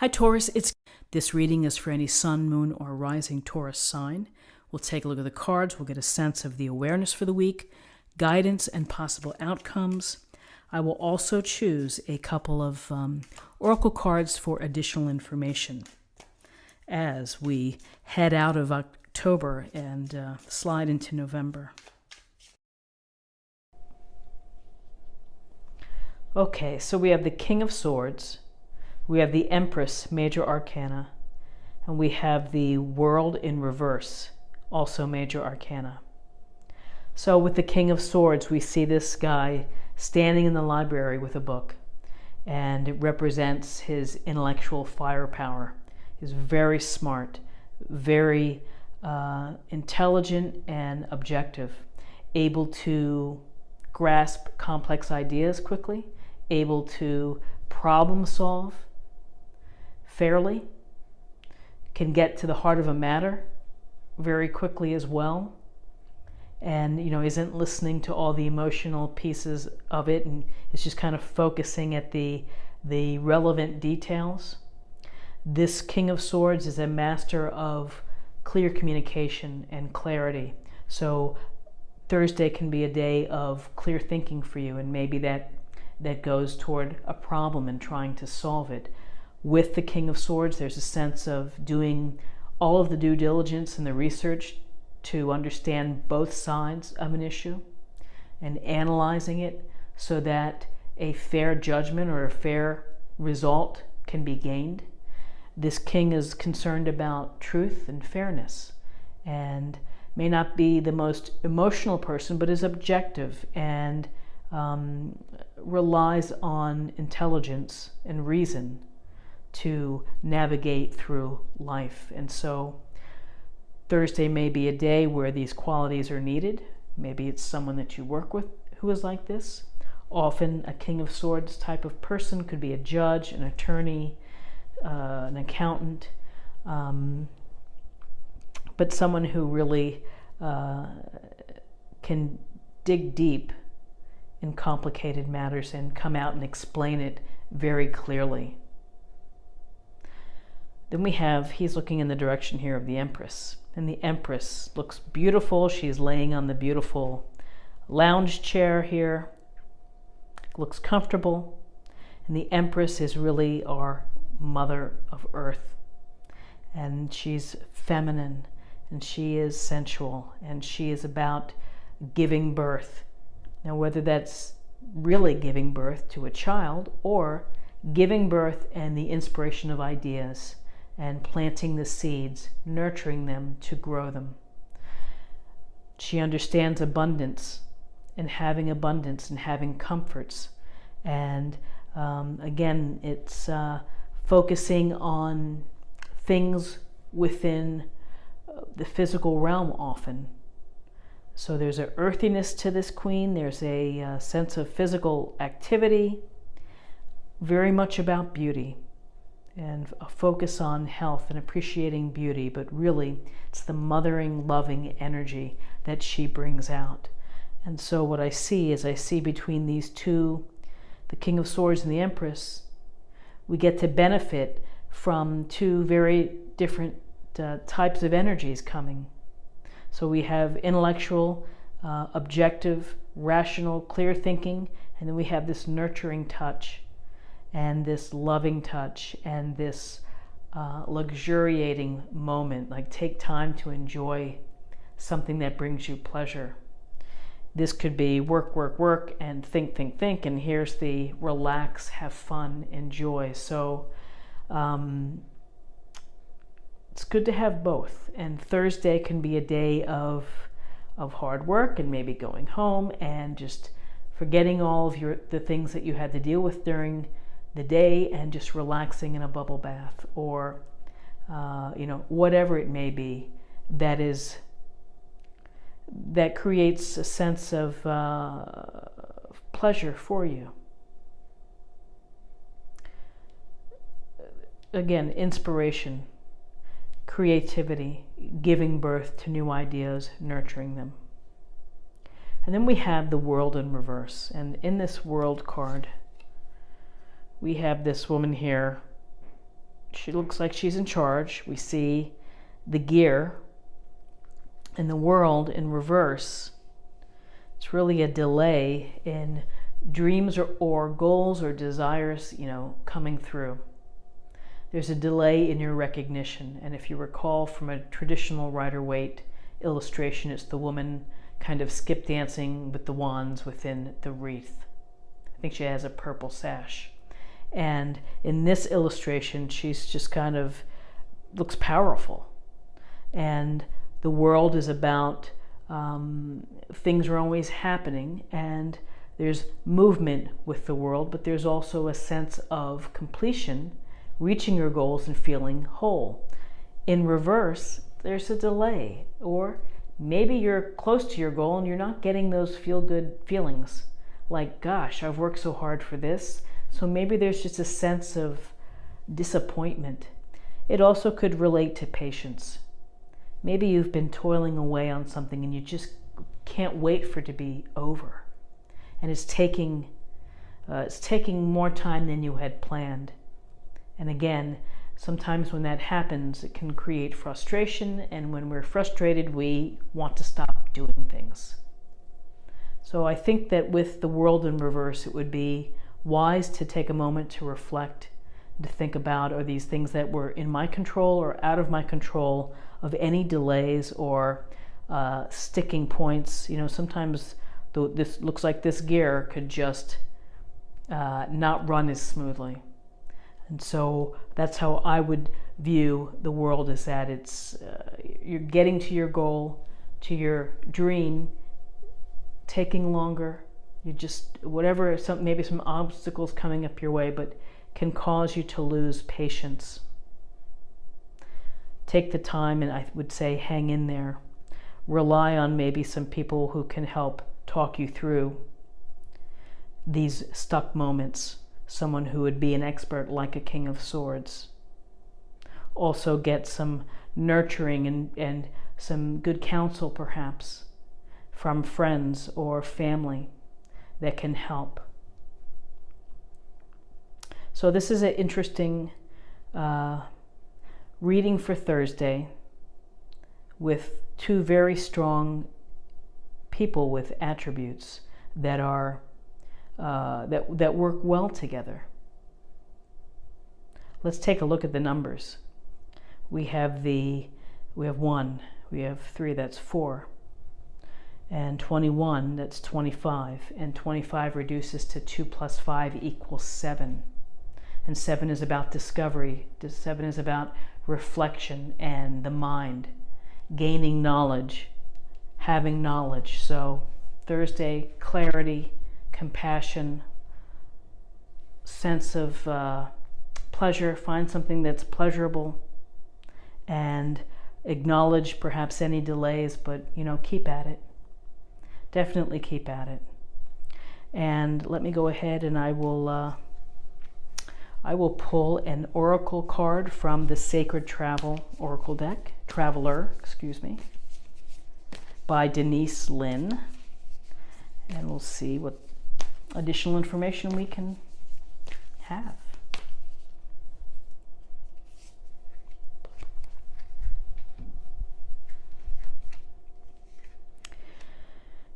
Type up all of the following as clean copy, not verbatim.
Hi Taurus, this reading is for any sun, moon, or rising Taurus sign. We'll take a look at the cards, we'll get a sense of the awareness for the week, guidance and possible outcomes. I will also choose a couple of oracle cards for additional information as we head out of October and slide into November. Okay, so we have the King of Swords, we have the Empress, Major Arcana, and we have the World in Reverse, also Major Arcana. So with the King of Swords, we see this guy standing in the library with a book, and it represents his intellectual firepower. He's very smart, very intelligent and objective, able to grasp complex ideas quickly, able to problem solve fairly, can get to the heart of a matter very quickly as well, and isn't listening to all the emotional pieces of it, and is just kind of focusing at the relevant details. This King of Swords is a master of clear communication and clarity. So Thursday can be a day of clear thinking for you, and maybe that goes toward a problem and trying to solve it. With the King of Swords, there's a sense of doing all of the due diligence and the research to understand both sides of an issue and analyzing it so that a fair judgment or a fair result can be gained. This king is concerned about truth and fairness and may not be the most emotional person, but is objective and relies on intelligence and reason to navigate through life. And so Thursday may be a day where these qualities are needed. Maybe it's someone that you work with who is like this. Often a King of Swords type of person could be a judge, an attorney, an accountant, but someone who really can dig deep in complicated matters and come out and explain it very clearly. Then he's looking in the direction here of the Empress. And the Empress looks beautiful. She's laying on the beautiful lounge chair here. Looks comfortable. And the Empress is really our Mother of Earth. And she's feminine, and she is sensual, and she is about giving birth. Now, whether that's really giving birth to a child or giving birth and the inspiration of ideas and planting the seeds, nurturing them to grow them. She understands abundance and having comforts. And again, it's focusing on things within the physical realm often. So there's an earthiness to this queen. There's a sense of physical activity, very much about beauty, and a focus on health and appreciating beauty, but really it's the mothering, loving energy that she brings out. And so what I see between these two, the King of Swords and the Empress, we get to benefit from two very different types of energies coming. So we have intellectual, objective, rational, clear thinking, and then we have this nurturing touch and this loving touch and this luxuriating moment, like take time to enjoy something that brings you pleasure. This could be work, work, work, and think, think, think, and here's the relax, have fun, enjoy. So it's good to have both. And Thursday can be a day of hard work and maybe going home and just forgetting all of the things that you had to deal with during the day and just relaxing in a bubble bath, or whatever it may be that creates a sense of pleasure for you. Again, inspiration, creativity, giving birth to new ideas, nurturing them. And then we have the World in Reverse. And in this World card, we have this woman here She looks like she's in charge. We see the gear and the world in reverse. It's really a delay in dreams or goals or desires, coming through. There's a delay in your recognition. And if you recall from a traditional Rider-Waite illustration, it's the woman kind of skip dancing with the wands within the wreath. I think she has a purple sash. And in this illustration, she's just kind of looks powerful. And the world is about things are always happening, and there's movement with the world, but there's also a sense of completion, reaching your goals and feeling whole. In reverse, there's a delay, or maybe you're close to your goal and you're not getting those feel-good feelings. Like, gosh, I've worked so hard for this. So maybe there's just a sense of disappointment. It also could relate to patience. Maybe you've been toiling away on something and you just can't wait for it to be over. And it's taking more time than you had planned. And again, sometimes when that happens, it can create frustration. And when we're frustrated, we want to stop doing things. So I think that with the world in reverse, it would be wise to take a moment to reflect, to think about, are these things that were in my control or out of my control, of any delays or sticking points. Sometimes this looks like this gear could just not run as smoothly. And so that's how I would view the world, is that it's you're getting to your goal, to your dream, taking longer. You just, whatever, maybe some obstacles coming up your way, but can cause you to lose patience. Take the time, and I would say hang in there. Rely on maybe some people who can help talk you through these stuck moments. Someone who would be an expert like a King of Swords. Also get some nurturing and some good counsel perhaps from friends or family that can help. So this is an interesting reading for Thursday with two very strong people with attributes that are that work well together. Let's take a look at the numbers. We have 1, we have 3, that's 4. And 21, that's 25. And 25 reduces to 2 plus 5 equals 7. And 7 is about discovery. 7 is about reflection and the mind, gaining knowledge, having knowledge. So Thursday, clarity, compassion, sense of pleasure. Find something that's pleasurable and acknowledge perhaps any delays, but keep at it. Definitely keep at it. And let me go ahead and I will pull an oracle card from the Sacred Traveler, by Denise Lynn. And we'll see what additional information we can have.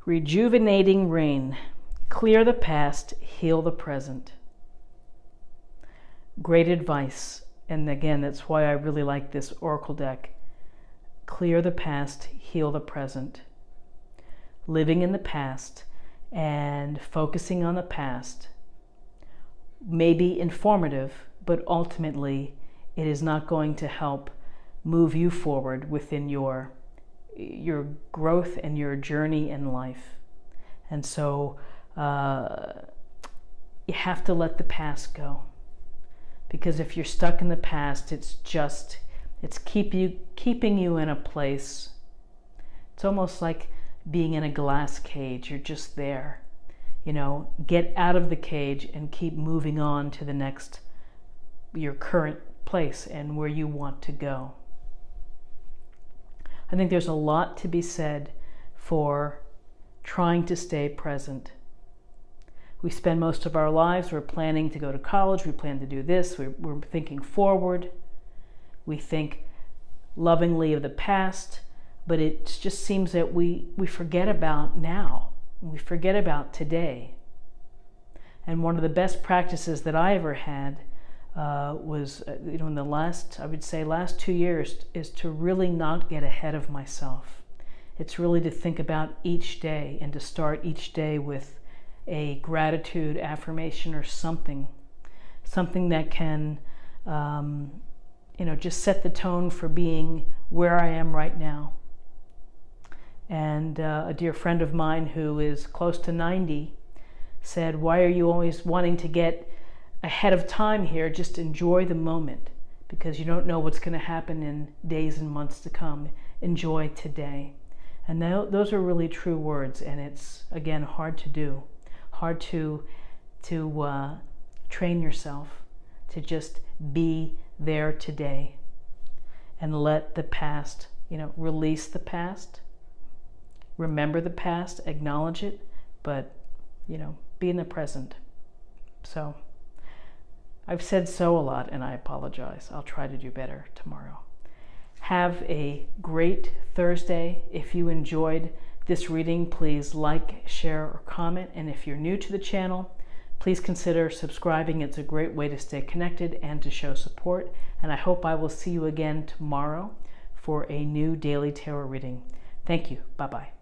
Rejuvenating rain. Clear the past, heal the present. Great advice. And again, that's why I really like this oracle deck. Clear the past, heal the present. Living in the past and focusing on the past may be informative, but ultimately it is not going to help move you forward within your growth and your journey in life. And so you have to let the past go, because if you're stuck in the past, it's keeping you in a place. It's almost like being in a glass cage. You're just there. Get out of the cage and keep moving on to your current place and where you want to go. I think there's a lot to be said for trying to stay present. We spend most of our lives, we're planning to go to college, we plan to do this, we're thinking forward, We think lovingly of the past, but it just seems that we forget about now. We forget about today. And one of the best practices that I ever had was, in the last 2 years, is to really not get ahead of myself. It's really to think about each day and to start each day with a gratitude affirmation or something that can, just set the tone for being where I am right now. And a dear friend of mine who is close to 90 said, "Why are you always wanting to get ahead of time here? Just enjoy the moment, because you don't know what's going to happen in days and months to come. Enjoy today." And those are really true words, and it's, again, hard to do. Hard to train yourself to just be there today and let the past, release the past, remember the past, acknowledge it, but, be in the present. So I've said so a lot, and I apologize. I'll try to do better tomorrow. Have a great Thursday. If you enjoyed this reading, please like, share, or comment. And if you're new to the channel, please consider subscribing. It's a great way to stay connected and to show support. And I hope I will see you again tomorrow for a new daily tarot reading. Thank you. Bye-bye.